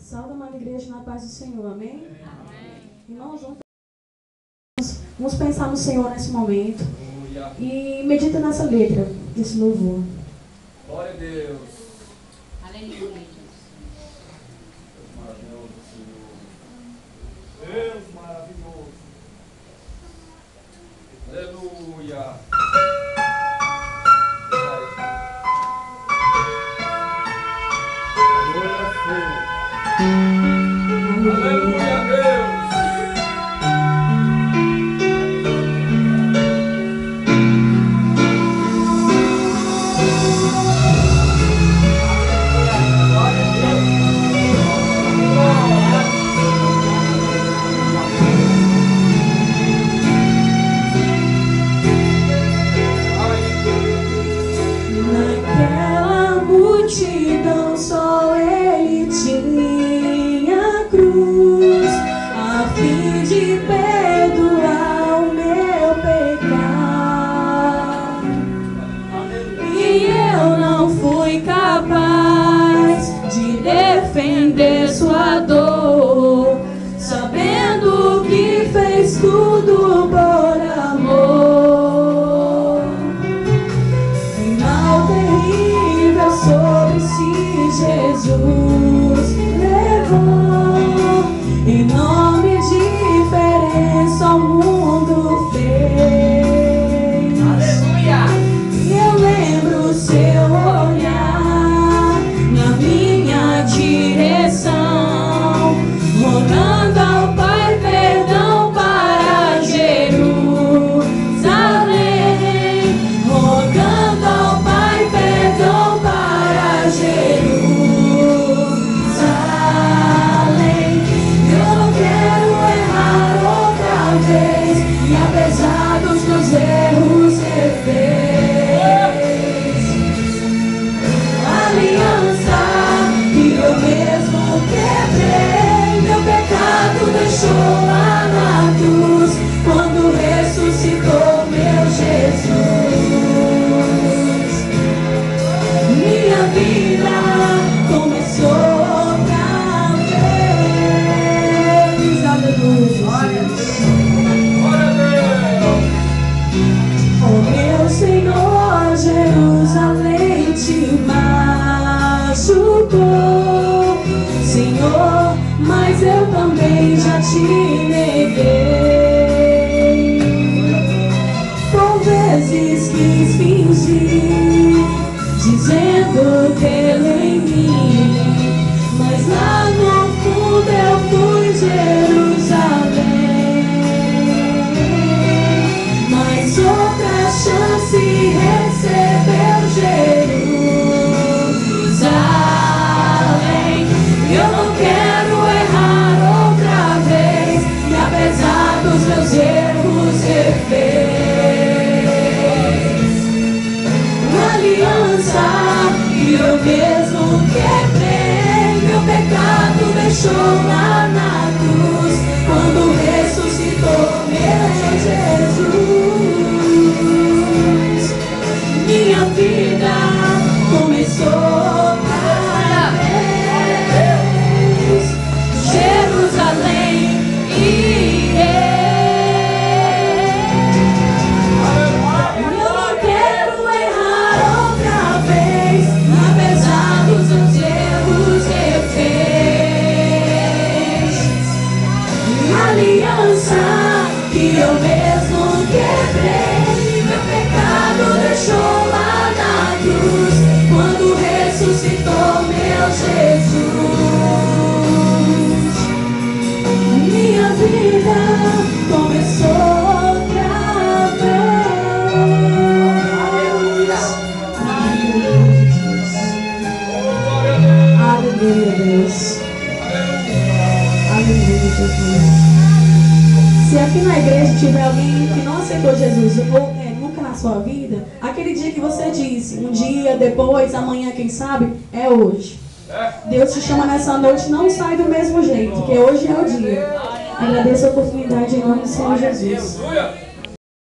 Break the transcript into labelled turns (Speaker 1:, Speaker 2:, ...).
Speaker 1: Salve, amada igreja, na paz do Senhor, amém? E nós vamos pensar no Senhor nesse momento e medita nessa letra desse louvor.
Speaker 2: Glória a Deus.
Speaker 3: Aleluia.
Speaker 2: Deus maravilhoso. Aleluia. Aleluia, Deus.
Speaker 1: Naquela multidão só ele tinha cruz, a fim de perdoar o meu pecado. E eu não fui capaz de defender sua dor, sabendo que fez tudo por amor. Final terrível sobre si Jesus levou, enorme diferença o mundo fez.
Speaker 3: Aleluia.
Speaker 1: E eu lembro seu olhar na minha direção, rogando ao Pai perdão para Jerusalém, rogando ao Pai perdão para Jerusalém. Eu não quero errar outra vez, e apesar dos meus erros refez aliança que eu mesmo quebrei. Meu pecado deixou lá na cruz, quando ressuscitou meu Jesus. Minha vida começou outra vez. Aleluia.
Speaker 2: Glória a Deus.
Speaker 1: Oh meu Senhor, Jerusalém te machucou, Senhor, mas eu também já te neguei. Por vezes quis fingir, dizendo tê-lo em mim, mas lá no fundo eu fui Jerusalém. Mas outra chance recebeu Jerusalém. Eu não quero errar outra vez, e apesar dos meus erros refez uma aliança que eu mesmo quebrei. Meu pecado deixou lá na cruz, quando ressuscitou meu Jesus. Minha vida começou outra vez. Jerusalém e eu não quero errar outra vez, apesar dos meus erros refez aliança que eu mesmo quebrei. Meu pecado deixou lá na cruz, quando ressuscitou meu Jesus. Minha vida começou outra vez. Aleluia, Deus. Aleluia, Jesus. Se aqui na igreja tiver alguém que não aceitou Jesus ou nunca na sua vida, aquele dia que você disse, um dia, depois, amanhã, quem sabe, é hoje. Deus te chama nessa noite, não sai do mesmo jeito, porque hoje é o dia. Agradeço a oportunidade em nome do Senhor Jesus.
Speaker 2: Aleluia.